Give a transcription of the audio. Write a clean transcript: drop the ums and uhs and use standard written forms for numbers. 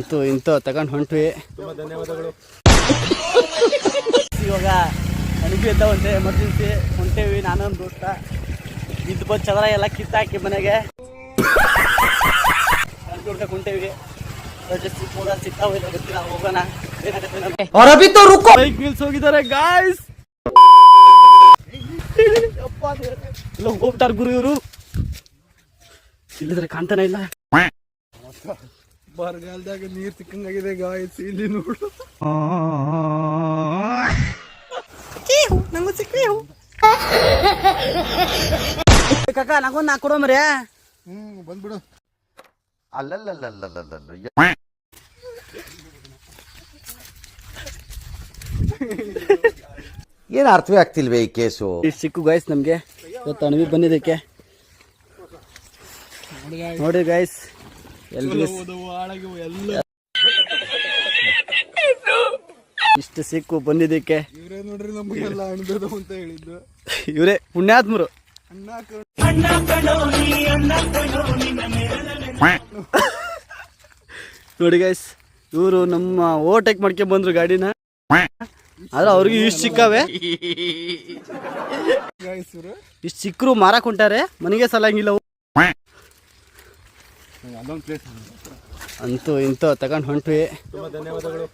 ಅಂತೂ ಇಂತೂ ತಗೊಂಡು ಹೊಂಟ್ವಿ. ತುಂಬಾ ಧನ್ಯವಾದಗಳು. ಇವಾಗ ನನಗೂ ಇದ್ದಾವಂತೆ ಎಮರ್ಜೆನ್ಸಿ ಹೊಂಟೇವಿ. ನಾನೊಂದು ದೋಸ್ತ ಇದ್ದು ಬಂದು ಚದರ ಎಲ್ಲ ಕಿತ್ತಾಕಿ ಮನೆಗೆ ಹೊಂಟೇವಿ. ಸಿಗ್ತಾವ ಗೊತ್ತಿಲ್ಲ, ಹೋಗೋಣ. ಬೈಕ್ ನಿಲ್ಸ್ ಹೋಗಿದ್ದಾರೆ ಗಾಯ್ಸ್. ಎಲ್ಲ ಹೋಗ್ತಾರ ಗುರು ಇವರು. ಇಲ್ಲಿದ್ರೆ ಕಾಣ್ತಾನೆ ಇಲ್ಲ. ಬರಗಾಲದಾಗ ನೀರ್ ಸಿಕ್ಕಂಗಾಗಿದೆ ಗಾಯ್ಸ್. ಇಲ್ಲಿ ನೋಡು, ನಂಗೂ ಸಿಕ್ಕಿ ಕಾಕ, ನಂಗೊಂದು ನಾ ಕೊಡೋ ಮರ್ಯಾ. ಬಂದ್ಬಿಡು. ಏನು ಅರ್ಥವೇ ಆಗ್ತಿಲ್ವೇ ಈ ಕೇಸು? ಸಿಕ್ಕು ಗಾಯ್ಸ್ ನಮ್ಗೆ ಇವತ್ತು ಅಣವಿ ಬಂದಿದ್ದಕ್ಕೆ. ನೋಡಿ ಗಾಯ್ಸ್, ಇಷ್ಟು ಸಿಕ್ಕು ಬಂದಿದ್ದಕ್ಕೆ. ಇವ್ರೇ ನೋಡ್ರಿ ನಮಗೆಲ್ಲ ಅಣ್ಣ ಅಂತ ಹೇಳಿದ್ದು. ಇವರೇ ಪುಣ್ಯಾತ್ಮರು. ನೋಡಿ ಗೈಸ್, ಇವರು ನಮ್ಮ ಓವರ್ಟೇಕ್ ಮಾಡ್ಕೊಂಡ್ ಬಂದ್ರು ಗಾಡಿನ. ಆದ್ರೆ ಅವ್ರಿಗೆ ಇಷ್ಟು ಸಿಕ್ಕಾವೆ. ಇಷ್ಟು ಸಿಕ್ಕರು ಮಾರಕ್ ಹೊಂಟಾರೆ, ಮನೆಗೆ ಸಲಂಗಿಲ್ಲ. ಅಂತೂ ಇಂತೂ ತಗೊಂಡು ಹೊಂಟ್ವಿ. ತುಂಬಾ ಧನ್ಯವಾದಗಳು.